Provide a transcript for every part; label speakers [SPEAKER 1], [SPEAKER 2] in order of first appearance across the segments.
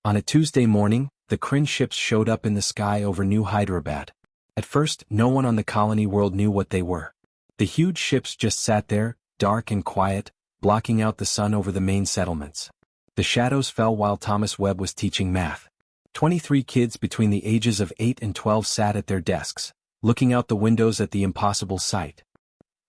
[SPEAKER 1] On a Tuesday morning, the Kryn ships showed up in the sky over New Hyderabad. At first, no one on the colony world knew what they were. The huge ships just sat there, dark and quiet, blocking out the sun over the main settlements. The shadows fell while Thomas Webb was teaching math. 23 kids between the ages of 8 and 12 sat at their desks, looking out the windows at the impossible sight.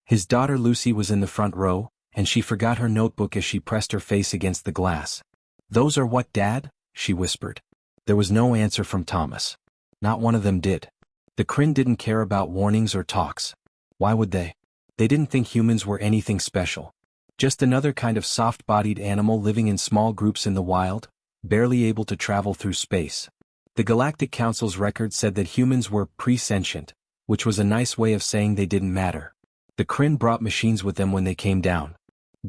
[SPEAKER 1] His daughter Lucy was in the front row, and she forgot her notebook as she pressed her face against the glass. "Those are what, Dad?" she whispered. There was no answer from Thomas. Not one of them did. The Kryn didn't care about warnings or talks. Why would they? They didn't think humans were anything special. Just another kind of soft-bodied animal living in small groups in the wild, barely able to travel through space. The Galactic Council's record said that humans were pre-sentient, which was a nice way of saying they didn't matter. The Kryn brought machines with them when they came down.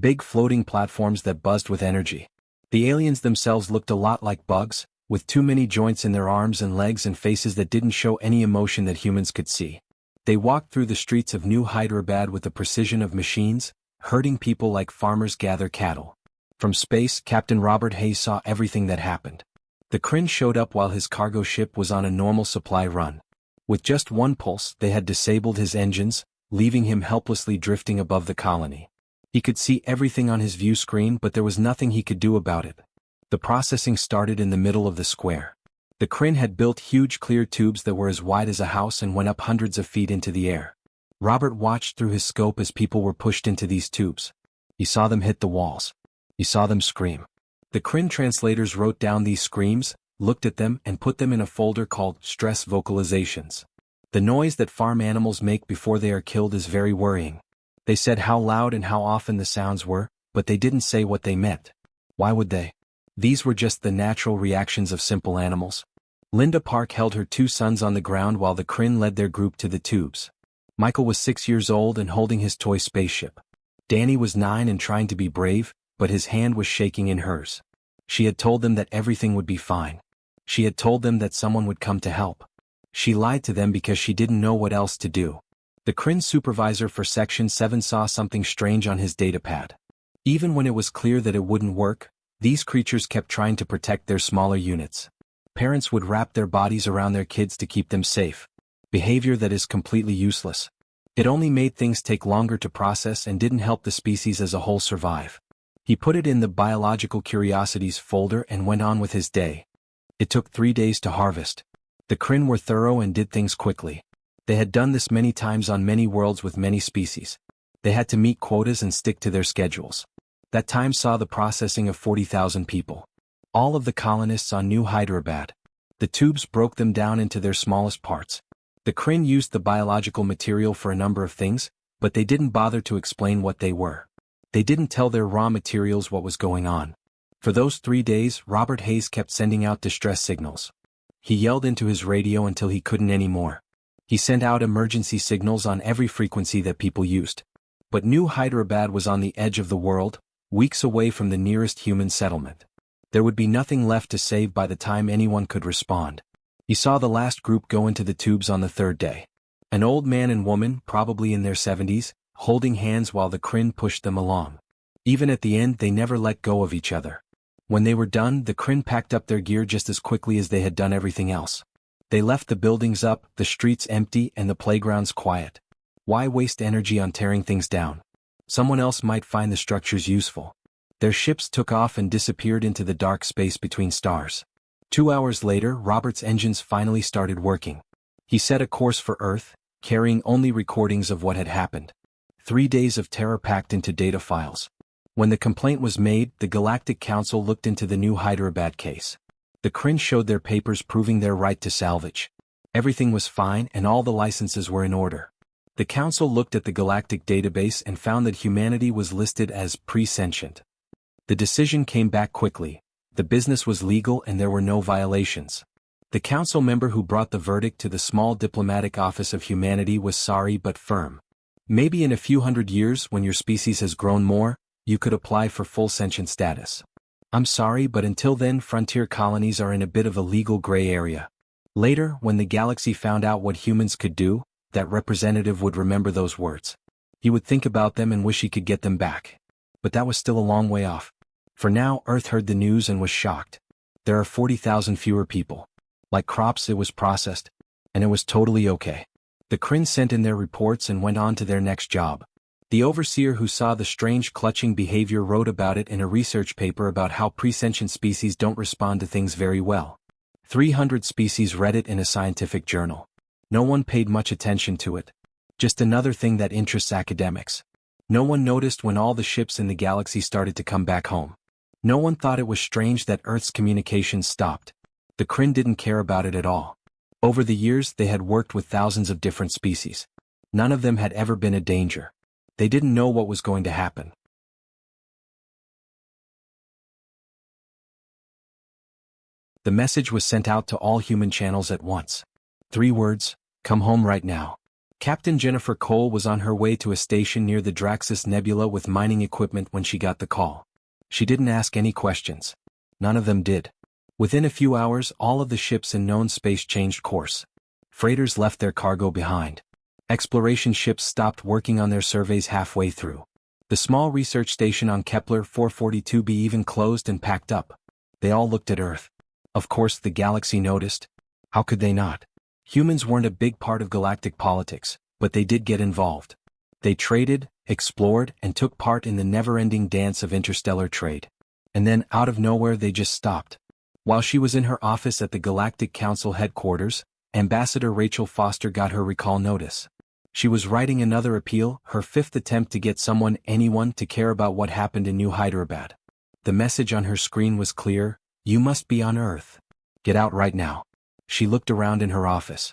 [SPEAKER 1] Big floating platforms that buzzed with energy. The aliens themselves looked a lot like bugs, with too many joints in their arms and legs and faces that didn't show any emotion that humans could see. They walked through the streets of New Hyderabad with the precision of machines, herding people like farmers gather cattle. From space, Captain Robert Hayes saw everything that happened. The Kryn showed up while his cargo ship was on a normal supply run. With just one pulse, they had disabled his engines, leaving him helplessly drifting above the colony. He could see everything on his view screen, but there was nothing he could do about it. The processing started in the middle of the square. The Kryn had built huge clear tubes that were as wide as a house and went up hundreds of feet into the air. Robert watched through his scope as people were pushed into these tubes. He saw them hit the walls. He saw them scream. The Kryn translators wrote down these screams, looked at them, and put them in a folder called stress vocalizations. The noise that farm animals make before they are killed is very worrying. They said how loud and how often the sounds were, but they didn't say what they meant. Why would they? These were just the natural reactions of simple animals. Linda Park held her 2 sons on the ground while the Kryn led their group to the tubes. Michael was 6 years old and holding his toy spaceship. Danny was 9 and trying to be brave, but his hand was shaking in hers. She had told them that everything would be fine. She had told them that someone would come to help. She lied to them because she didn't know what else to do. The Kryn supervisor for Section 7 saw something strange on his datapad. Even when it was clear that it wouldn't work, these creatures kept trying to protect their smaller units. Parents would wrap their bodies around their kids to keep them safe. Behavior that is completely useless. It only made things take longer to process and didn't help the species as a whole survive. He put it in the biological curiosities folder and went on with his day. It took 3 days to harvest. The Kryn were thorough and did things quickly. They had done this many times on many worlds with many species. They had to meet quotas and stick to their schedules. That time saw the processing of 40,000 people. All of the colonists on New Hyderabad. The tubes broke them down into their smallest parts. The Kryn used the biological material for a number of things, but they didn't bother to explain what they were. They didn't tell their raw materials what was going on. For those 3 days, Robert Hayes kept sending out distress signals. He yelled into his radio until he couldn't anymore. He sent out emergency signals on every frequency that people used. But New Hyderabad was on the edge of the world, weeks away from the nearest human settlement. There would be nothing left to save by the time anyone could respond. He saw the last group go into the tubes on the 3rd day. An old man and woman, probably in their 70s, holding hands while the Kryn pushed them along. Even at the end, they never let go of each other. When they were done, the Kryn packed up their gear just as quickly as they had done everything else. They left the buildings up, the streets empty, and the playgrounds quiet. Why waste energy on tearing things down? Someone else might find the structures useful. Their ships took off and disappeared into the dark space between stars. 2 hours later, Robert's engines finally started working. He set a course for Earth, carrying only recordings of what had happened. 3 days of terror packed into data files. When the complaint was made, the Galactic Council looked into the New Hyderabad case. The Kryn showed their papers proving their right to salvage. Everything was fine and all the licenses were in order. The Council looked at the Galactic database and found that humanity was listed as pre-sentient. The decision came back quickly. The business was legal and there were no violations. The Council member who brought the verdict to the small diplomatic office of humanity was sorry but firm. Maybe in a few hundred years, when your species has grown more, you could apply for full sentient status. I'm sorry, but until then, frontier colonies are in a bit of a legal gray area. Later, when the galaxy found out what humans could do, that representative would remember those words. He would think about them and wish he could get them back. But that was still a long way off. For now, Earth heard the news and was shocked. There are 40,000 fewer people. Like crops, it was processed. And it was totally okay. The Kryn sent in their reports and went on to their next job. The overseer who saw the strange clutching behavior wrote about it in a research paper about how presentient species don't respond to things very well. 300 species read it in a scientific journal. No one paid much attention to it. Just another thing that interests academics. No one noticed when all the ships in the galaxy started to come back home. No one thought it was strange that Earth's communications stopped. The Kryn didn't care about it at all. Over the years they had worked with thousands of different species. None of them had ever been a danger. They didn't know what was going to happen. The message was sent out to all human channels at once. 3 words: come home right now. Captain Jennifer Cole was on her way to a station near the Draxus Nebula with mining equipment when she got the call. She didn't ask any questions. None of them did. Within a few hours, all of the ships in known space changed course. Freighters left their cargo behind. Exploration ships stopped working on their surveys halfway through. The small research station on Kepler 442b even closed and packed up. They all looked at Earth. Of course, the galaxy noticed. How could they not? Humans weren't a big part of galactic politics, but they did get involved. They traded, explored, and took part in the never-ending dance of interstellar trade. And then, out of nowhere, they just stopped. While she was in her office at the Galactic Council headquarters, Ambassador Rachel Foster got her recall notice. She was writing another appeal, her 5th attempt to get anyone to care about what happened in New Hyderabad. The message on her screen was clear: you must be on Earth. Get out right now. She looked around in her office.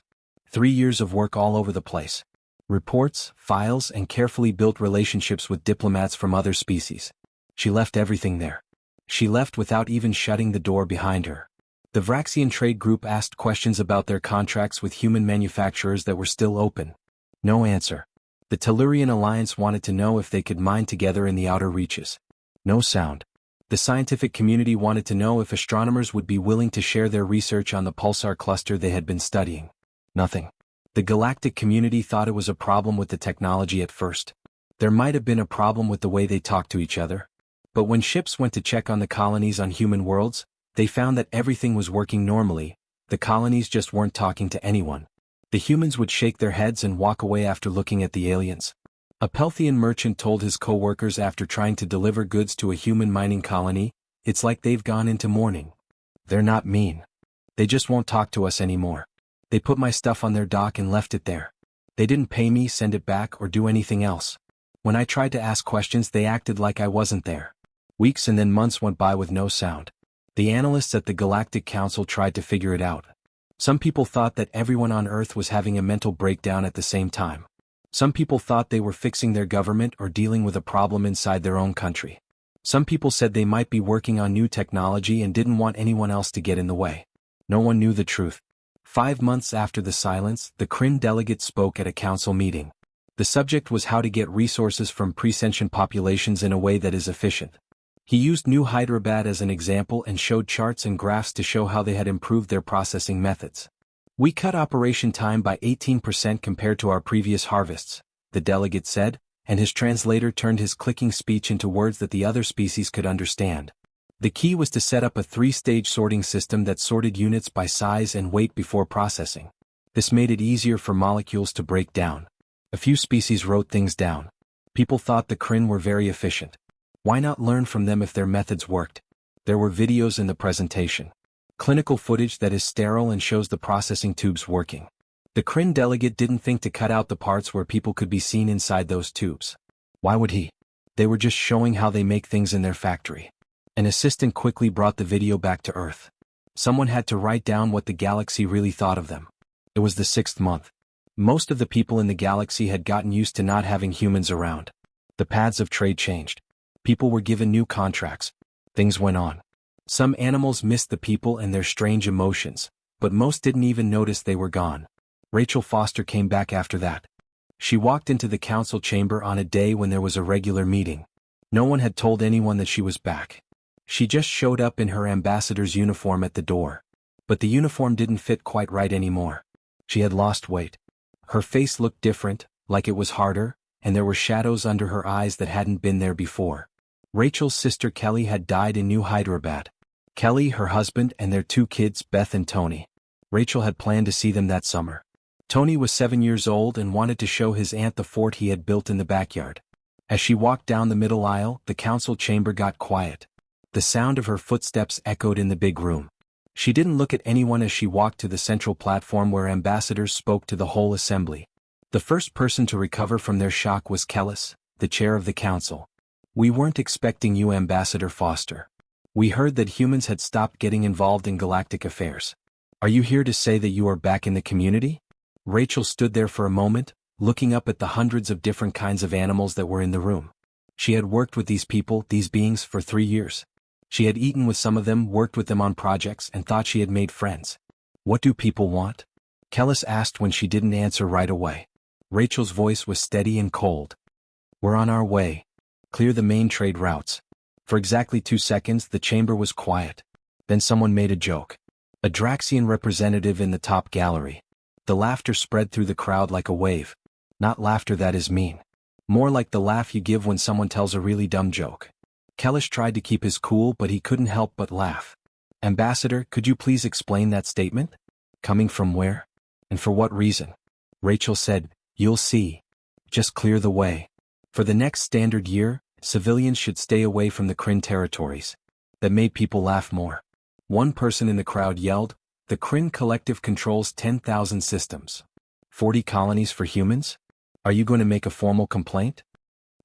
[SPEAKER 1] 3 years of work all over the place. Reports, files, and carefully built relationships with diplomats from other species. She left everything there. She left without even shutting the door behind her. The Vraxian trade group asked questions about their contracts with human manufacturers that were still open. No answer. The Tellurian Alliance wanted to know if they could mine together in the outer reaches. No sound. The scientific community wanted to know if astronomers would be willing to share their research on the pulsar cluster they had been studying. Nothing. The galactic community thought it was a problem with the technology at first. There might have been a problem with the way they talked to each other. But when ships went to check on the colonies on human worlds, they found that everything was working normally. The colonies just weren't talking to anyone. The humans would shake their heads and walk away after looking at the aliens. A Pelthian merchant told his co-workers after trying to deliver goods to a human mining colony, "It's like they've gone into mourning. They're not mean. They just won't talk to us anymore. They put my stuff on their dock and left it there. They didn't pay me, send it back, or do anything else. When I tried to ask questions, they acted like I wasn't there." Weeks and then months went by with no sound. The analysts at the Galactic Council tried to figure it out. Some people thought that everyone on Earth was having a mental breakdown at the same time. Some people thought they were fixing their government or dealing with a problem inside their own country. Some people said they might be working on new technology and didn't want anyone else to get in the way. No one knew the truth. 5 months after the silence, the Kryn delegate spoke at a council meeting. The subject was how to get resources from presentient populations in a way that is efficient. He used New Hyderabad as an example and showed charts and graphs to show how they had improved their processing methods. "We cut operation time by 18% compared to our previous harvests," the delegate said, and his translator turned his clicking speech into words that the other species could understand. The key was to set up a 3-stage sorting system that sorted units by size and weight before processing. This made it easier for molecules to break down. A few species wrote things down. People thought the Kryn were very efficient. Why not learn from them if their methods worked? There were videos in the presentation. Clinical footage that is sterile and shows the processing tubes working. The Kryn delegate didn't think to cut out the parts where people could be seen inside those tubes. Why would he? They were just showing how they make things in their factory. An assistant quickly brought the video back to Earth. Someone had to write down what the galaxy really thought of them. It was the 6th month. Most of the people in the galaxy had gotten used to not having humans around. The paths of trade changed. People were given new contracts. Things went on. Some animals missed the people and their strange emotions, but most didn't even notice they were gone. Rachel Foster came back after that. She walked into the council chamber on a day when there was a regular meeting. No one had told anyone that she was back. She just showed up in her ambassador's uniform at the door. But the uniform didn't fit quite right anymore. She had lost weight. Her face looked different, like it was harder, and there were shadows under her eyes that hadn't been there before. Rachel's sister Kelly had died in New Hyderabad. Kelly, her husband, and their 2 kids, Beth and Tony. Rachel had planned to see them that summer. Tony was 7 years old and wanted to show his aunt the fort he had built in the backyard. As she walked down the middle aisle, the council chamber got quiet. The sound of her footsteps echoed in the big room. She didn't look at anyone as she walked to the central platform where ambassadors spoke to the whole assembly. The first person to recover from their shock was Kellis, the chair of the council. "We weren't expecting you, Ambassador Foster. We heard that humans had stopped getting involved in galactic affairs. Are you here to say that you are back in the community?" Rachel stood there for a moment, looking up at the hundreds of different kinds of animals that were in the room. She had worked with these people, these beings, for 3 years. She had eaten with some of them, worked with them on projects, and thought she had made friends. "What do people want?" Kellis asked when she didn't answer right away. Rachel's voice was steady and cold. "We're on our way. Clear the main trade routes." For exactly 2 seconds the chamber was quiet. Then someone made a joke. A Draxian representative in the top gallery. The laughter spread through the crowd like a wave. Not laughter that is mean. More like the laugh you give when someone tells a really dumb joke. Kellis tried to keep his cool, but he couldn't help but laugh. "Ambassador, could you please explain that statement? Coming from where? And for what reason?" Rachel said, "You'll see. Just clear the way. For the next standard year, civilians should stay away from the Kryn territories." That made people laugh more. One person in the crowd yelled, "The Kryn Collective controls 10,000 systems. 40 colonies for humans? Are you going to make a formal complaint?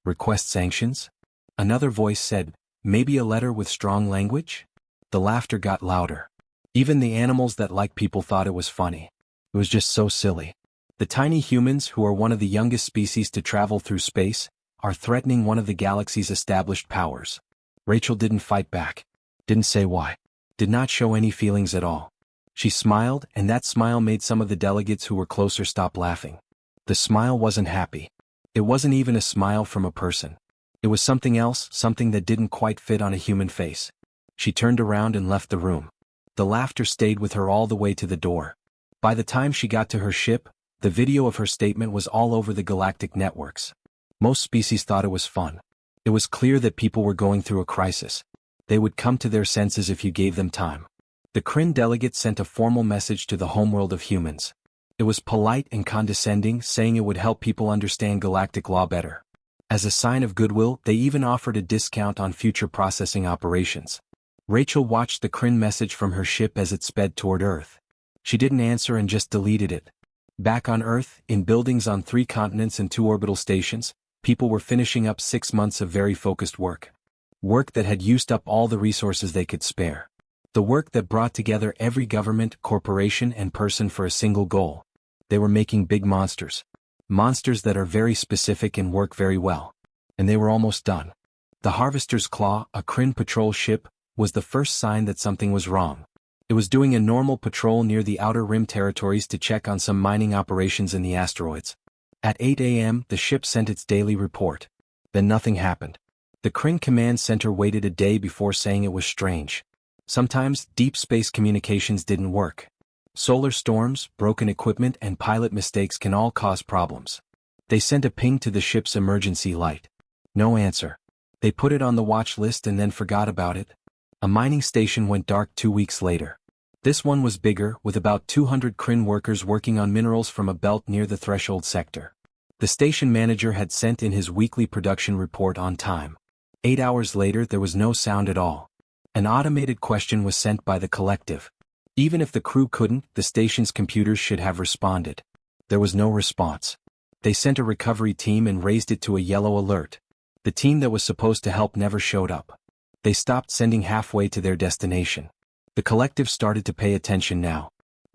[SPEAKER 1] Request sanctions?" Another voice said, "Maybe a letter with strong language?" The laughter got louder. Even the animals that like people thought it was funny. It was just so silly. The tiny humans, who are one of the youngest species to travel through space, are threatening one of the galaxy's established powers. Rachel didn't fight back. Didn't say why. Did not show any feelings at all. She smiled, and that smile made some of the delegates who were closer stop laughing. The smile wasn't happy. It wasn't even a smile from a person. It was something else, something that didn't quite fit on a human face. She turned around and left the room. The laughter stayed with her all the way to the door. By the time she got to her ship, the video of her statement was all over the galactic networks. Most species thought it was fun. It was clear that people were going through a crisis. They would come to their senses if you gave them time. The Kryn delegate sent a formal message to the homeworld of humans. It was polite and condescending, saying it would help people understand galactic law better. As a sign of goodwill, they even offered a discount on future processing operations. Rachel watched the Kryn message from her ship as it sped toward Earth. She didn't answer and just deleted it. Back on Earth, in buildings on 3 continents and 2 orbital stations, people were finishing up 6 months of very focused work. Work that had used up all the resources they could spare. The work that brought together every government, corporation, and person for a single goal. They were making big monsters. Monsters that are very specific and work very well. And they were almost done. The Harvester's Claw, a Kryn patrol ship, was the first sign that something was wrong. It was doing a normal patrol near the Outer Rim territories to check on some mining operations in the asteroids. At 8 a.m., the ship sent its daily report. Then nothing happened. The Kryn Command Center waited a day before saying it was strange. Sometimes, deep space communications didn't work. Solar storms, broken equipment, and pilot mistakes can all cause problems. They sent a ping to the ship's emergency light. No answer. They put it on the watch list and then forgot about it. A mining station went dark 2 weeks later. This one was bigger, with about 200 Kryn workers working on minerals from a belt near the threshold sector. The station manager had sent in his weekly production report on time. 8 hours later there was no sound at all. An automated question was sent by the collective. Even if the crew couldn't, the station's computers should have responded. There was no response. They sent a recovery team and raised it to a yellow alert. The team that was supposed to help never showed up. They stopped sending halfway to their destination. The collective started to pay attention now.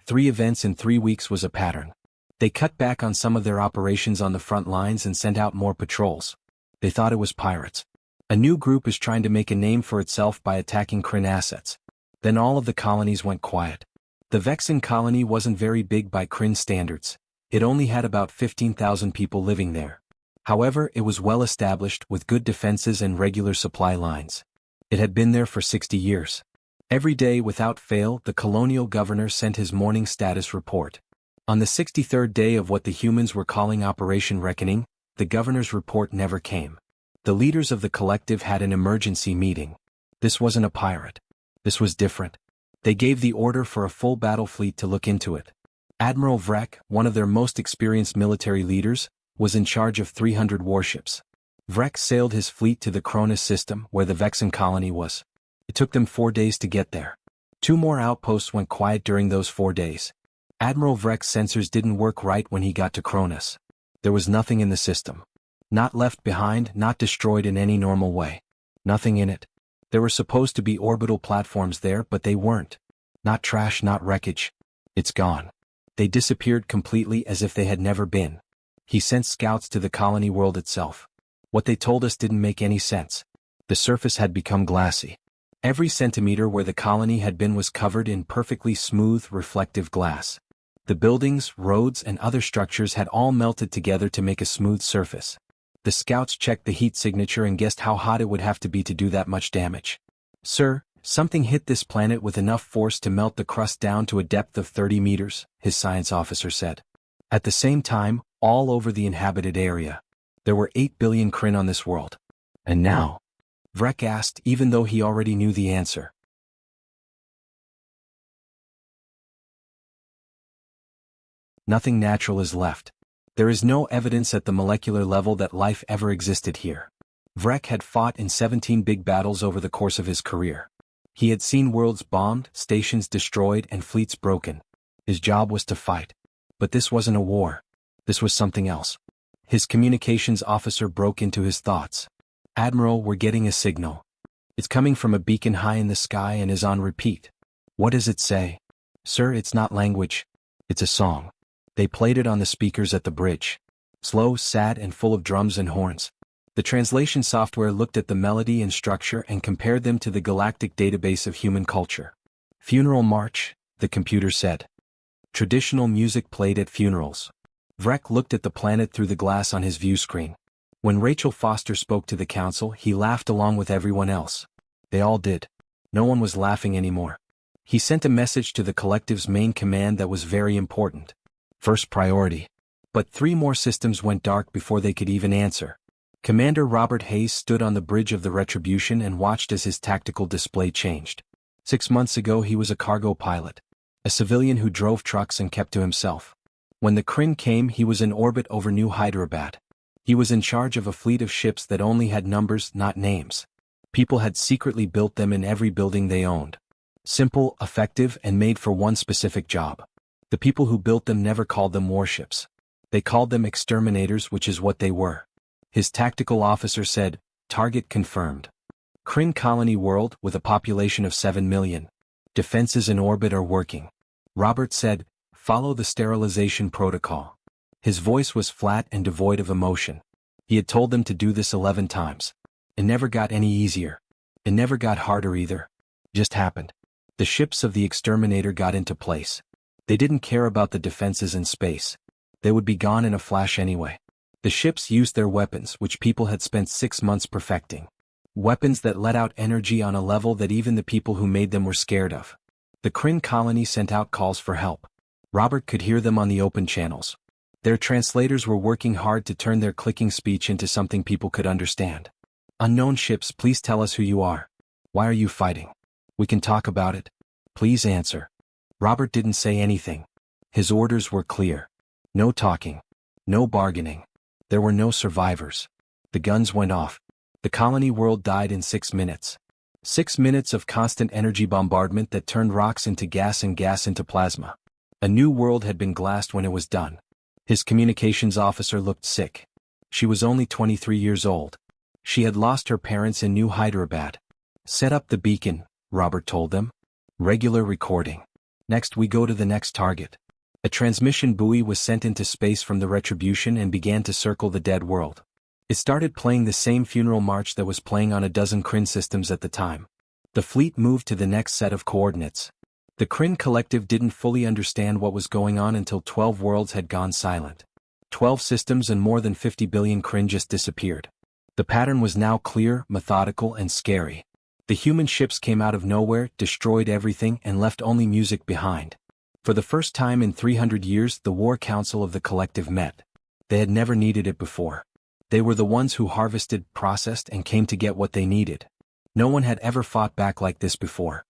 [SPEAKER 1] 3 events in 3 weeks was a pattern. They cut back on some of their operations on the front lines and sent out more patrols. They thought it was pirates. A new group is trying to make a name for itself by attacking Kryn assets. Then all of the colonies went quiet. The Vexen colony wasn't very big by Kryn standards. It only had about 15,000 people living there. However, it was well established with good defenses and regular supply lines. It had been there for 60 years. Every day without fail, the colonial governor sent his morning status report. On the 63rd day of what the humans were calling Operation Reckoning, the governor's report never came. The leaders of the collective had an emergency meeting. This wasn't a pirate. This was different. They gave the order for a full battle fleet to look into it. Admiral Vrek, one of their most experienced military leaders, was in charge of 300 warships. Vrek sailed his fleet to the Cronus system where the Vexen colony was. It took them 4 days to get there. 2 more outposts went quiet during those 4 days. Admiral Vrek's sensors didn't work right when he got to Cronus. There was nothing in the system. Not left behind, not destroyed in any normal way. Nothing in it. There were supposed to be orbital platforms there, but they weren't. Not trash, not wreckage. It's gone. They disappeared completely as if they had never been. He sent scouts to the colony world itself. What they told us didn't make any sense. The surface had become glassy. Every centimeter where the colony had been was covered in perfectly smooth, reflective glass. The buildings, roads, and other structures had all melted together to make a smooth surface. The scouts checked the heat signature and guessed how hot it would have to be to do that much damage. "Sir, something hit this planet with enough force to melt the crust down to a depth of 30 meters, his science officer said. At the same time, all over the inhabited area. There were 8 billion Kryn on this world. And now?" Vrek asked, even though he already knew the answer. Nothing natural is left. There is no evidence at the molecular level that life ever existed here. Vrek had fought in 17 big battles over the course of his career. He had seen worlds bombed, stations destroyed, and fleets broken. His job was to fight. But this wasn't a war. This was something else. His communications officer broke into his thoughts. "Admiral, we're getting a signal. It's coming from a beacon high in the sky and is on repeat." "What does it say?" "Sir, it's not language. It's a song." They played it on the speakers at the bridge. Slow, sad, and full of drums and horns. The translation software looked at the melody and structure and compared them to the galactic database of human culture. "Funeral march," the computer said. Traditional music played at funerals. Vrek looked at the planet through the glass on his view screen. When Rachel Foster spoke to the council, he laughed along with everyone else. They all did. No one was laughing anymore. He sent a message to the collective's main command that was very important. First priority. But 3 more systems went dark before they could even answer. Commander Robert Hayes stood on the bridge of the Retribution and watched as his tactical display changed. 6 months ago he was a cargo pilot. A civilian who drove trucks and kept to himself. When the Kryn came, he was in orbit over New Hyderabad. He was in charge of a fleet of ships that only had numbers, not names. People had secretly built them in every building they owned. Simple, effective, and made for one specific job. The people who built them never called them warships. They called them exterminators, which is what they were. His tactical officer said, "Target confirmed. Kryn colony world with a population of 7 million. Defenses in orbit are working." Robert said, "Follow the sterilization protocol." His voice was flat and devoid of emotion. He had told them to do this 11 times. It never got any easier. It never got harder either. Just happened. The ships of the exterminator got into place. They didn't care about the defenses in space. They would be gone in a flash anyway. The ships used their weapons, which people had spent 6 months perfecting. Weapons that let out energy on a level that even the people who made them were scared of. The Kryn colony sent out calls for help. Robert could hear them on the open channels. Their translators were working hard to turn their clicking speech into something people could understand. "Unknown ships, please tell us who you are. Why are you fighting? We can talk about it. Please answer." Robert didn't say anything. His orders were clear. No talking. No bargaining. There were no survivors. The guns went off. The colony world died in 6 minutes. 6 minutes of constant energy bombardment that turned rocks into gas and gas into plasma. A new world had been glassed when it was done. His communications officer looked sick. She was only 23 years old. She had lost her parents in New Hyderabad. "Set up the beacon," Robert told them. "Regular recording. Next we go to the next target." A transmission buoy was sent into space from the Retribution and began to circle the dead world. It started playing the same funeral march that was playing on a dozen Kryn systems at the time. The fleet moved to the next set of coordinates. The Kryn collective didn't fully understand what was going on until 12 worlds had gone silent. 12 systems and more than 50 billion Kryn just disappeared. The pattern was now clear, methodical, and scary. The human ships came out of nowhere, destroyed everything, and left only music behind. For the first time in 300 years, the War Council of the Collective met. They had never needed it before. They were the ones who harvested, processed, and came to get what they needed. No one had ever fought back like this before.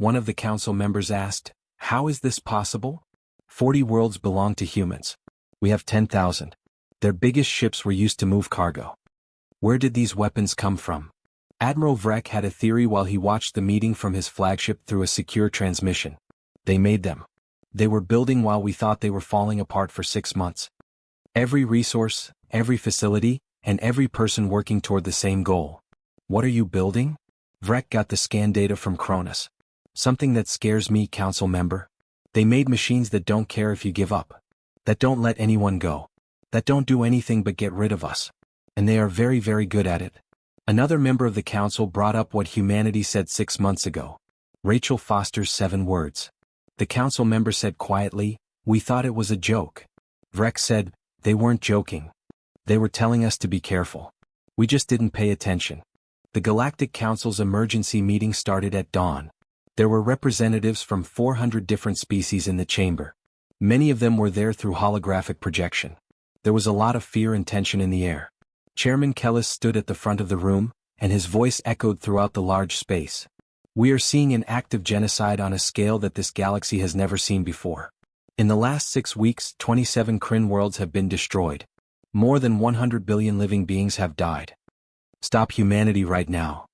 [SPEAKER 1] One of the council members asked, "How is this possible? 40 worlds belong to humans. We have 10,000. Their biggest ships were used to move cargo. Where did these weapons come from?" Admiral Vrek had a theory while he watched the meeting from his flagship through a secure transmission. "They made them. They were building while we thought they were falling apart for 6 months. Every resource, every facility, and every person working toward the same goal. What are you building?" Vrek got the scan data from Cronus. "Something that scares me, council member. They made machines that don't care if you give up. That don't let anyone go. That don't do anything but get rid of us. And they are very, very good at it." Another member of the council brought up what humanity said 6 months ago. Rachel Foster's 7 words. The council member said quietly, "We thought it was a joke." Vrek said, "They weren't joking. They were telling us to be careful. We just didn't pay attention." The Galactic Council's emergency meeting started at dawn. There were representatives from 400 different species in the chamber. Many of them were there through holographic projection. There was a lot of fear and tension in the air. Chairman Kellis stood at the front of the room, and his voice echoed throughout the large space. "We are seeing an active genocide on a scale that this galaxy has never seen before. In the last 6 weeks, 27 Kryn worlds have been destroyed. More than 100 billion living beings have died. Stop humanity right now."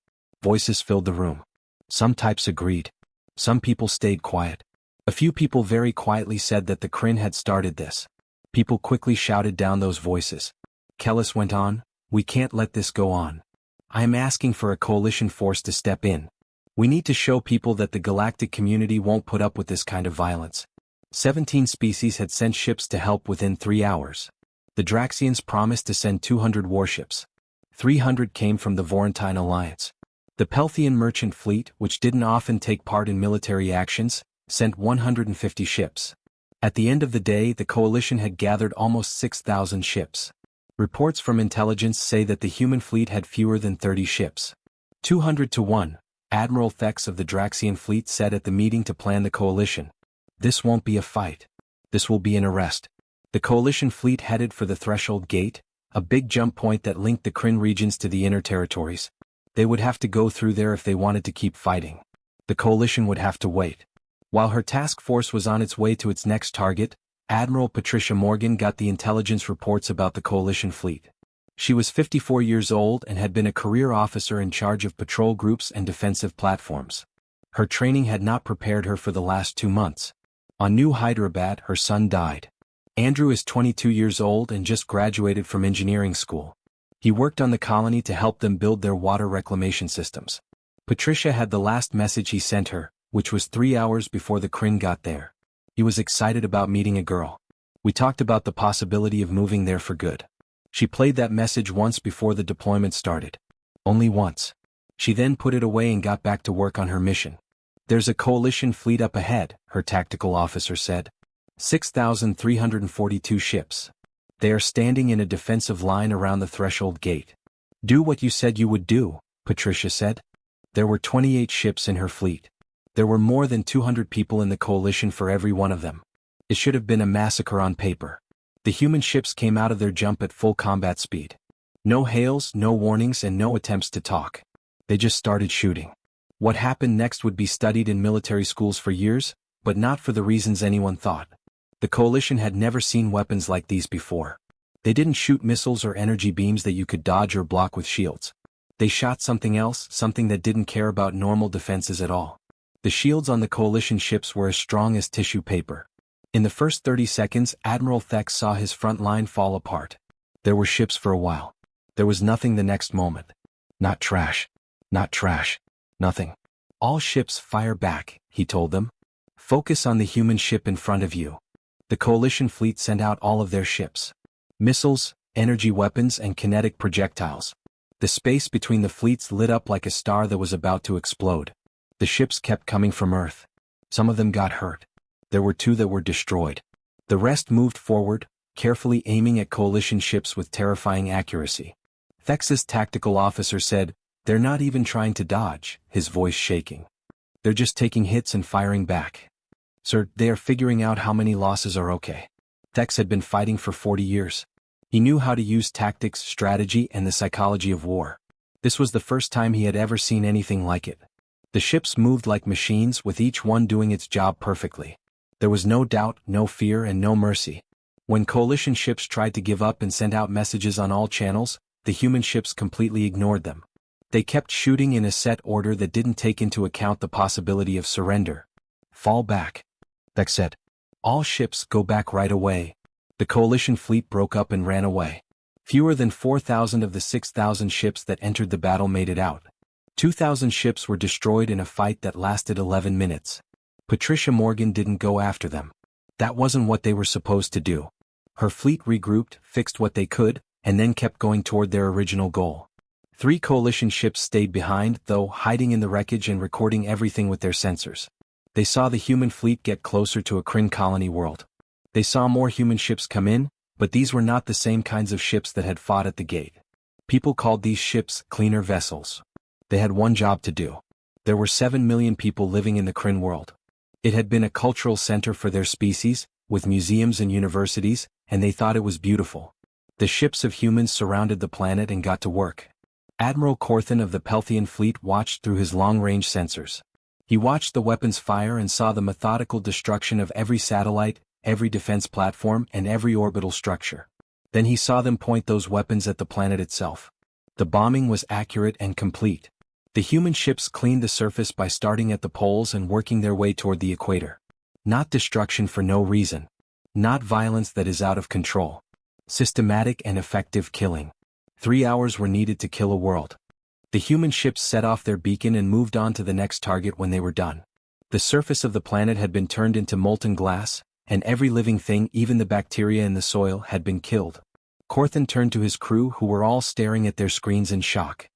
[SPEAKER 1] Voices filled the room. Some types agreed. Some people stayed quiet. A few people very quietly said that the Kryn had started this. People quickly shouted down those voices. Kellis went on, "We can't let this go on. I am asking for a coalition force to step in. We need to show people that the galactic community won't put up with this kind of violence." 17 species had sent ships to help within 3 hours. The Draxians promised to send 200 warships. 300 came from the Vorentine Alliance. The Pelthian merchant fleet, which didn't often take part in military actions, sent 150 ships. At the end of the day, the coalition had gathered almost 6,000 ships. Reports from intelligence say that the human fleet had fewer than 30 ships. 200 to 1, Admiral Thex of the Draxian fleet said at the meeting to plan the coalition. "This won't be a fight. This will be an arrest." The coalition fleet headed for the Threshold Gate, a big jump point that linked the Kryn regions to the inner territories. They would have to go through there if they wanted to keep fighting. The coalition would have to wait. While her task force was on its way to its next target, Admiral Patricia Morgan got the intelligence reports about the coalition fleet. She was 54 years old and had been a career officer in charge of patrol groups and defensive platforms. Her training had not prepared her for the last 2 months. On New Hyderabad, her son died. Andrew is 22 years old and just graduated from engineering school. He worked on the colony to help them build their water reclamation systems. Patricia had the last message he sent her, which was 3 hours before the Kryn got there. He was excited about meeting a girl. "We talked about the possibility of moving there for good." She played that message once before the deployment started. Only once. She then put it away and got back to work on her mission. "There's a coalition fleet up ahead," her tactical officer said. 6,342 ships. They are standing in a defensive line around the Threshold Gate. "Do what you said you would do," Patricia said. There were 28 ships in her fleet. There were more than 200 people in the coalition for every one of them. It should have been a massacre on paper. The human ships came out of their jump at full combat speed. No hails, no warnings, and no attempts to talk. They just started shooting. What happened next would be studied in military schools for years, but not for the reasons anyone thought. The coalition had never seen weapons like these before. They didn't shoot missiles or energy beams that you could dodge or block with shields. They shot something else, something that didn't care about normal defenses at all. The shields on the coalition ships were as strong as tissue paper. In the first 30 seconds, Admiral Thex saw his front line fall apart. There were ships for a while. There was nothing the next moment. Not trash. Not trash. Nothing. "All ships fire back," he told them. "Focus on the human ship in front of you." The coalition fleet sent out all of their ships. Missiles, energy weapons, and kinetic projectiles. The space between the fleets lit up like a star that was about to explode. The ships kept coming from Earth. Some of them got hurt. There were 2 that were destroyed. The rest moved forward, carefully aiming at coalition ships with terrifying accuracy. Thex's tactical officer said, "They're not even trying to dodge," his voice shaking. "They're just taking hits and firing back. Sir, they are figuring out how many losses are okay." Thex had been fighting for 40 years. He knew how to use tactics, strategy, and the psychology of war. This was the first time he had ever seen anything like it. The ships moved like machines, with each one doing its job perfectly. There was no doubt, no fear, and no mercy. When coalition ships tried to give up and send out messages on all channels, the human ships completely ignored them. They kept shooting in a set order that didn't take into account the possibility of surrender. Fall back. Beck said. All ships go back right away. The coalition fleet broke up and ran away. Fewer than 4,000 of the 6,000 ships that entered the battle made it out. 2,000 ships were destroyed in a fight that lasted 11 minutes. Patricia Morgan didn't go after them. That wasn't what they were supposed to do. Her fleet regrouped, fixed what they could, and then kept going toward their original goal. 3 coalition ships stayed behind, though, hiding in the wreckage and recording everything with their sensors. They saw the human fleet get closer to a Kryn colony world. They saw more human ships come in, but these were not the same kinds of ships that had fought at the gate. People called these ships cleaner vessels. They had one job to do. There were 7 million people living in the Kryn world. It had been a cultural center for their species, with museums and universities, and they thought it was beautiful. The ships of humans surrounded the planet and got to work. Admiral Corthan of the Pelthian fleet watched through his long-range sensors. He watched the weapons fire and saw the methodical destruction of every satellite, every defense platform, and every orbital structure. Then he saw them point those weapons at the planet itself. The bombing was accurate and complete. The human ships cleaned the surface by starting at the poles and working their way toward the equator. Not destruction for no reason. Not violence that is out of control. Systematic and effective killing. 3 hours were needed to kill a world. The human ships set off their beacon and moved on to the next target when they were done. The surface of the planet had been turned into molten glass, and every living thing, even the bacteria in the soil, had been killed. Corthan turned to his crew, who were all staring at their screens in shock.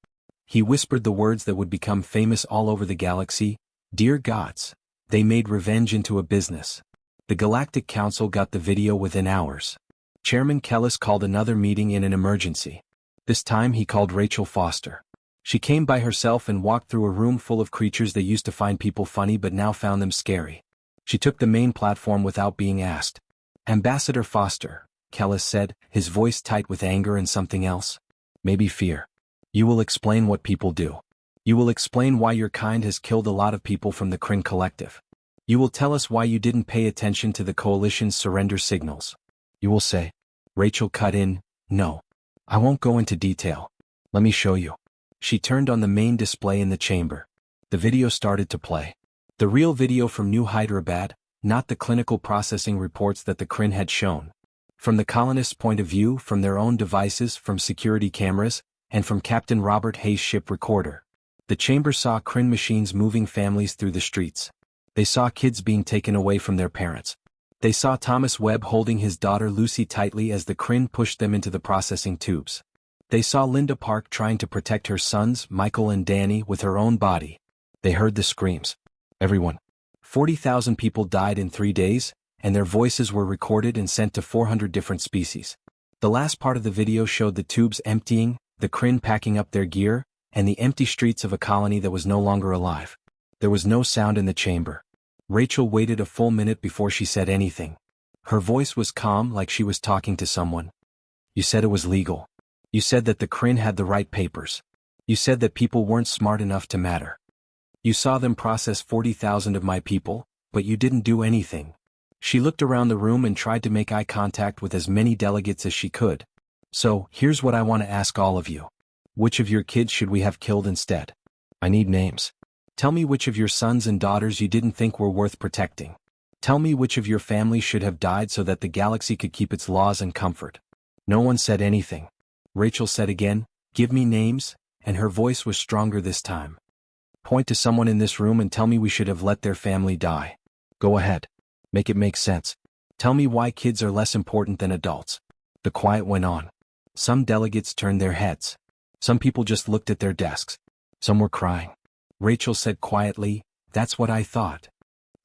[SPEAKER 1] He whispered the words that would become famous all over the galaxy: "Dear gods, they made revenge into a business." The Galactic Council got the video within hours. Chairman Kellis called another meeting in an emergency. This time he called Rachel Foster. She came by herself and walked through a room full of creatures that used to find people funny but now found them scary. She took the main platform without being asked. "Ambassador Foster," Kellis said, his voice tight with anger and something else. "Maybe fear. You will explain what people do. You will explain why your kind has killed a lot of people from the Kryn Collective. You will tell us why you didn't pay attention to the Coalition's surrender signals. You will say." Rachel cut in, "No. I won't go into detail. Let me show you." She turned on the main display in the chamber. The video started to play. The real video from New Hyderabad, not the clinical processing reports that the Kryn had shown. From the colonists' point of view, from their own devices, from security cameras, and from Captain Robert Hayes' ship recorder. The chamber saw Kryn machines moving families through the streets. They saw kids being taken away from their parents. They saw Thomas Webb holding his daughter Lucy tightly as the Kryn pushed them into the processing tubes. They saw Linda Park trying to protect her sons, Michael and Danny, with her own body. They heard the screams. Everyone. 40,000 people died in 3 days, and their voices were recorded and sent to 400 different species. The last part of the video showed the tubes emptying, the Kryn packing up their gear, and the empty streets of a colony that was no longer alive. There was no sound in the chamber. Rachel waited a full minute before she said anything. Her voice was calm, like she was talking to someone. "You said it was legal. You said that the Kryn had the right papers. You said that people weren't smart enough to matter. You saw them process 40,000 of my people, but you didn't do anything." She looked around the room and tried to make eye contact with as many delegates as she could. "So, here's what I want to ask all of you. Which of your kids should we have killed instead? I need names. Tell me which of your sons and daughters you didn't think were worth protecting. Tell me which of your family should have died so that the galaxy could keep its laws and comfort." No one said anything. Rachel said again, "Give me names," and her voice was stronger this time. "Point to someone in this room and tell me we should have let their family die. Go ahead. Make it make sense. Tell me why kids are less important than adults." The quiet went on. Some delegates turned their heads. Some people just looked at their desks. Some were crying. Rachel said quietly, "That's what I thought."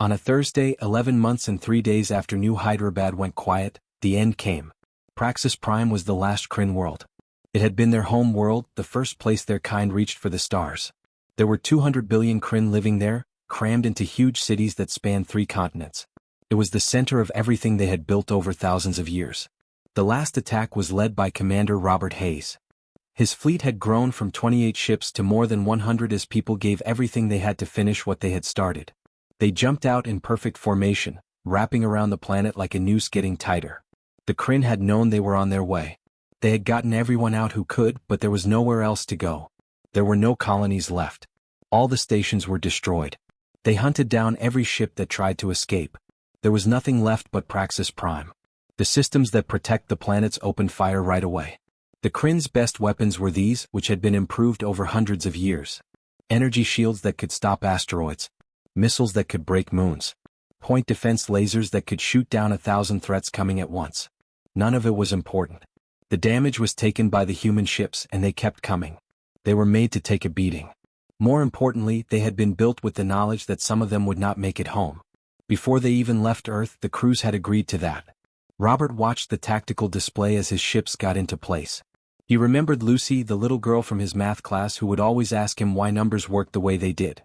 [SPEAKER 1] On a Thursday, 11 months and 3 days after New Hyderabad went quiet, the end came. Praxis Prime was the last Kryn world. It had been their home world, the first place their kind reached for the stars. There were 200 billion Kryn living there, crammed into huge cities that spanned 3 continents. It was the center of everything they had built over thousands of years. The last attack was led by Commander Robert Hayes. His fleet had grown from 28 ships to more than 100 as people gave everything they had to finish what they had started. They jumped out in perfect formation, wrapping around the planet like a noose getting tighter. The Kryn had known they were on their way. They had gotten everyone out who could, but there was nowhere else to go. There were no colonies left. All the stations were destroyed. They hunted down every ship that tried to escape. There was nothing left but Praxis Prime. The systems that protect the planets opened fire right away. The Kryn's best weapons were these, which had been improved over hundreds of years. Energy shields that could stop asteroids. Missiles that could break moons. Point defense lasers that could shoot down 1,000 threats coming at once. None of it was important. The damage was taken by the human ships and they kept coming. They were made to take a beating. More importantly, they had been built with the knowledge that some of them would not make it home. Before they even left Earth, the crews had agreed to that. Robert watched the tactical display as his ships got into place. He remembered Lucy, the little girl from his math class who would always ask him why numbers worked the way they did.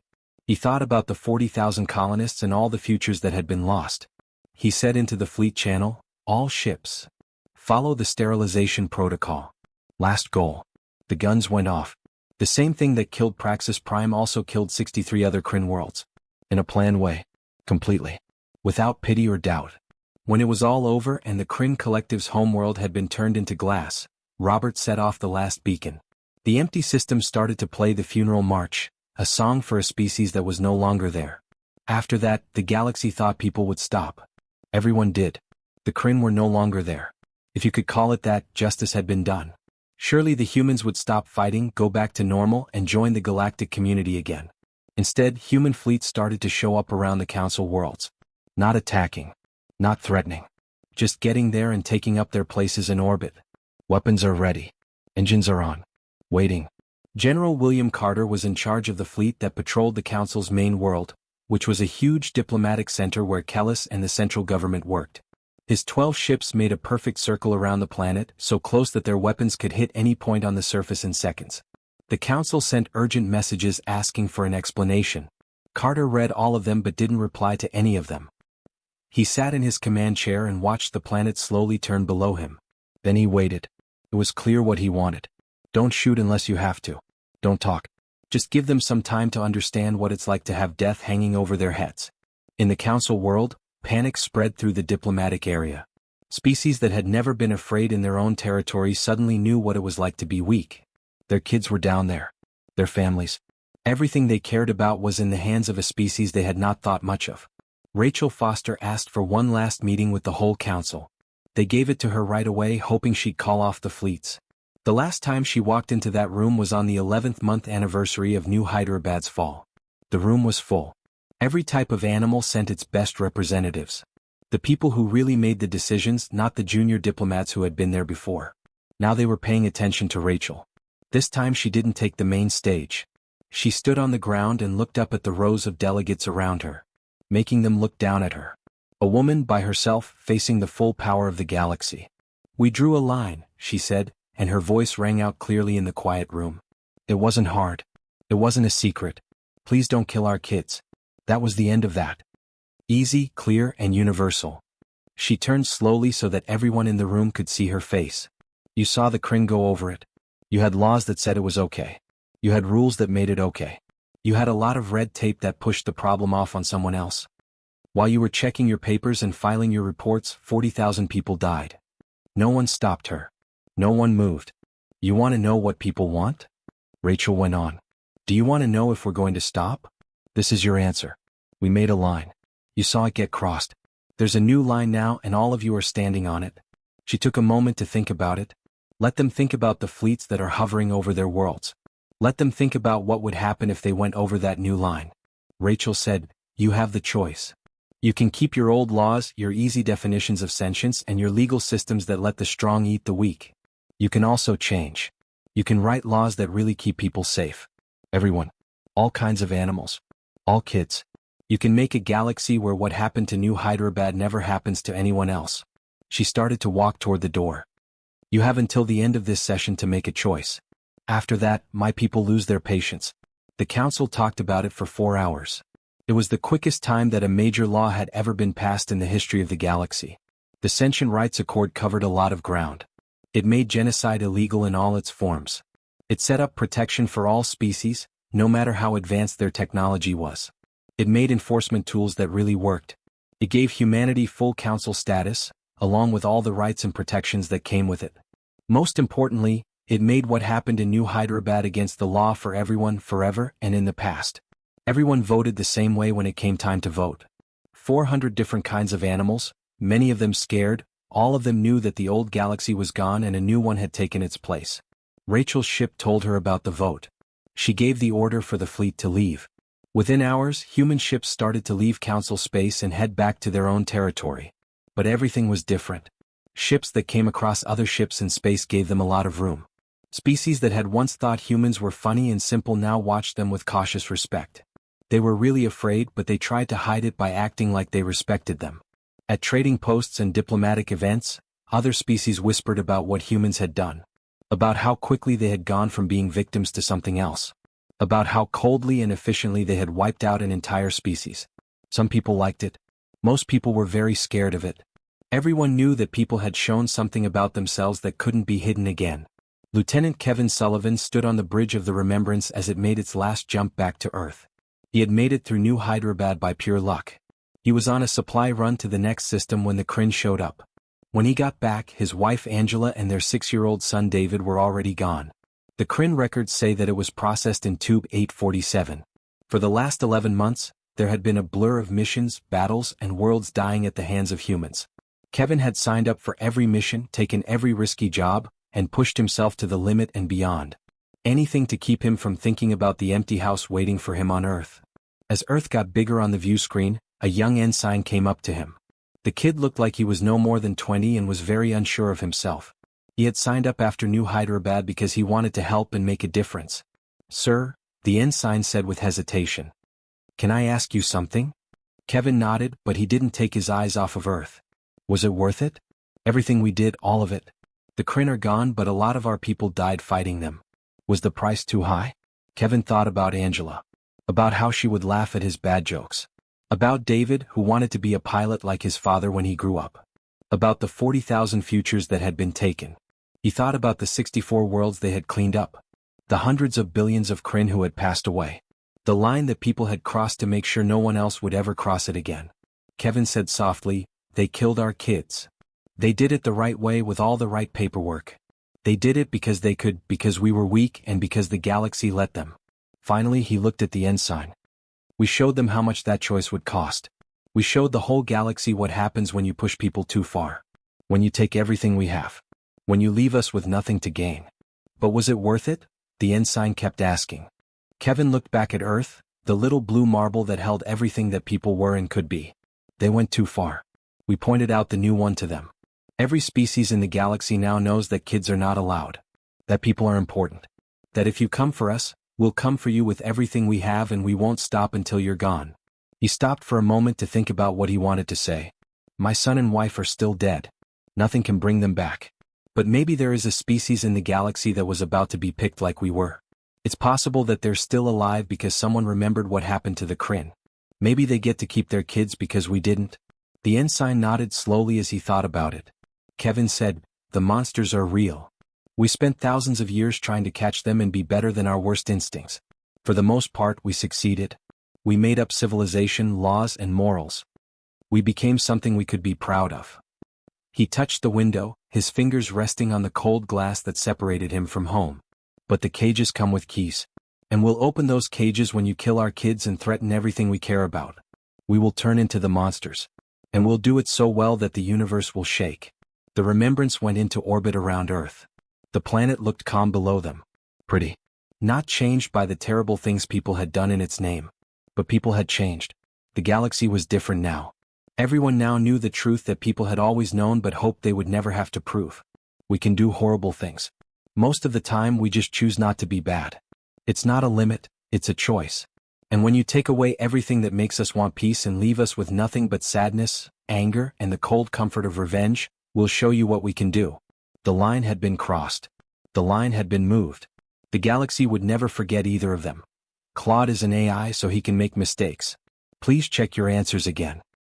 [SPEAKER 1] He thought about the 40,000 colonists and all the futures that had been lost. He said into the fleet channel, "All ships. Follow the sterilization protocol. Last goal." The guns went off. The same thing that killed Praxis Prime also killed 63 other Kryn worlds. In a planned way. Completely. Without pity or doubt. When it was all over and the Kryn Collective's homeworld had been turned into glass, Robert set off the last beacon. The empty system started to play the funeral march, a song for a species that was no longer there. After that, the galaxy thought people would stop. Everyone did. The Kryn were no longer there. If you could call it that, justice had been done. Surely the humans would stop fighting, go back to normal, and join the galactic community again. Instead, human fleets started to show up around the Council worlds. Not attacking. Not threatening. Just getting there and taking up their places in orbit. Weapons are ready. Engines are on. Waiting. General William Carter was in charge of the fleet that patrolled the Council's main world, which was a huge diplomatic center where Kellis and the central government worked. His 12 ships made a perfect circle around the planet, so close that their weapons could hit any point on the surface in seconds. The Council sent urgent messages asking for an explanation. Carter read all of them but didn't reply to any of them. He sat in his command chair and watched the planet slowly turn below him. Then he waited. It was clear what he wanted. Don't shoot unless you have to. Don't talk. Just give them some time to understand what it's like to have death hanging over their heads. In the Council world, panic spread through the diplomatic area. Species that had never been afraid in their own territory suddenly knew what it was like to be weak. Their kids were down there. Their families. Everything they cared about was in the hands of a species they had not thought much of. Rachel Foster asked for one last meeting with the whole Council. They gave it to her right away, hoping she'd call off the fleets. The last time she walked into that room was on the 11th month anniversary of New Hyderabad's fall. The room was full. Every type of animal sent its best representatives. The people who really made the decisions, not the junior diplomats who had been there before. Now they were paying attention to Rachel. This time she didn't take the main stage. She stood on the ground and looked up at the rows of delegates around her, making them look down at her. A woman by herself, facing the full power of the galaxy. "We drew a line," she said, and her voice rang out clearly in the quiet room. "It wasn't hard. It wasn't a secret. Please don't kill our kids. That was the end of that." Easy, clear, and universal. She turned slowly so that everyone in the room could see her face. You saw the Kryn go over it. You had laws that said it was okay. You had rules that made it okay. You had a lot of red tape that pushed the problem off on someone else. While you were checking your papers and filing your reports, 40,000 people died. No one stopped her. No one moved. You want to know what people want? Rachel went on. Do you want to know if we're going to stop? This is your answer. We made a line. You saw it get crossed. There's a new line now and all of you are standing on it. She took a moment to think about it. Let them think about the fleets that are hovering over their worlds. Let them think about what would happen if they went over that new line. Rachel said, you have the choice. You can keep your old laws, your easy definitions of sentience, and your legal systems that let the strong eat the weak. You can also change. You can write laws that really keep people safe. Everyone. All kinds of animals. All kids. You can make a galaxy where what happened to New Hyderabad never happens to anyone else. She started to walk toward the door. You have until the end of this session to make a choice. After that, my people lose their patience. The council talked about it for 4 hours. It was the quickest time that a major law had ever been passed in the history of the galaxy. The Sentient Rights Accord covered a lot of ground. It made genocide illegal in all its forms. It set up protection for all species, no matter how advanced their technology was. It made enforcement tools that really worked. It gave humanity full council status, along with all the rights and protections that came with it. Most importantly, it made what happened in New Hyderabad against the law for everyone forever and in the past. Everyone voted the same way when it came time to vote. 400 different kinds of animals, many of them scared, all of them knew that the old galaxy was gone and a new one had taken its place. Rachel's ship told her about the vote. She gave the order for the fleet to leave. Within hours, human ships started to leave Council space and head back to their own territory. But everything was different. Ships that came across other ships in space gave them a lot of room. Species that had once thought humans were funny and simple now watched them with cautious respect. They were really afraid, but they tried to hide it by acting like they respected them. At trading posts and diplomatic events, other species whispered about what humans had done. About how quickly they had gone from being victims to something else. About how coldly and efficiently they had wiped out an entire species. Some people liked it. Most people were very scared of it. Everyone knew that people had shown something about themselves that couldn't be hidden again. Lieutenant Kevin Sullivan stood on the bridge of the Remembrance as it made its last jump back to Earth. He had made it through New Hyderabad by pure luck. He was on a supply run to the next system when the Kryn showed up. When he got back, his wife Angela and their 6-year-old son David were already gone. The Kryn records say that it was processed in Tube 847. For the last 11 months, there had been a blur of missions, battles, and worlds dying at the hands of humans. Kevin had signed up for every mission, taken every risky job, and pushed himself to the limit and beyond. Anything to keep him from thinking about the empty house waiting for him on Earth. As Earth got bigger on the view screen, a young ensign came up to him. The kid looked like he was no more than 20 and was very unsure of himself. He had signed up after New Hyderabad because he wanted to help and make a difference. "Sir," the ensign said with hesitation. "Can I ask you something?" Kevin nodded, but he didn't take his eyes off of Earth. "Was it worth it? Everything we did, all of it. The Kryn are gone, but a lot of our people died fighting them. Was the price too high?" Kevin thought about Angela. About how she would laugh at his bad jokes. About David, who wanted to be a pilot like his father when he grew up. About the 40,000 futures that had been taken. He thought about the 64 worlds they had cleaned up. The hundreds of billions of Kryn who had passed away. The line that people had crossed to make sure no one else would ever cross it again. Kevin said softly, "They killed our kids. They did it the right way with all the right paperwork. They did it because they could, because we were weak and because the galaxy let them." Finally he looked at the ensign. "We showed them how much that choice would cost. We showed the whole galaxy what happens when you push people too far. When you take everything we have. When you leave us with nothing to gain." "But was it worth it?" the ensign kept asking. Kevin looked back at Earth, the little blue marble that held everything that people were and could be. "They went too far. We pointed out the new one to them. Every species in the galaxy now knows that kids are not allowed. That people are important. That if you come for us, we'll come for you with everything we have and we won't stop until you're gone." He stopped for a moment to think about what he wanted to say. "My son and wife are still dead. Nothing can bring them back. But maybe there is a species in the galaxy that was about to be picked like we were. It's possible that they're still alive because someone remembered what happened to the Kryn. Maybe they get to keep their kids because we didn't." The ensign nodded slowly as he thought about it. Kevin said, "The monsters are real. We spent thousands of years trying to catch them and be better than our worst instincts. For the most part, we succeeded. We made up civilization, laws, and morals. We became something we could be proud of." He touched the window, his fingers resting on the cold glass that separated him from home. "But the cages come with keys. And we'll open those cages when you kill our kids and threaten everything we care about. We will turn into the monsters. And we'll do it so well that the universe will shake." The Remembrance went into orbit around Earth. The planet looked calm below them. Pretty. Not changed by the terrible things people had done in its name. But people had changed. The galaxy was different now. Everyone now knew the truth that people had always known but hoped they would never have to prove. We can do horrible things. Most of the time we just choose not to be bad. It's not a limit, it's a choice. And when you take away everything that makes us want peace and leave us with nothing but sadness, anger, and the cold comfort of revenge, we'll show you what we can do. The line had been crossed. The line had been moved. The galaxy would never forget either of them. Claude is an AI so he can make mistakes. Please check your answers again.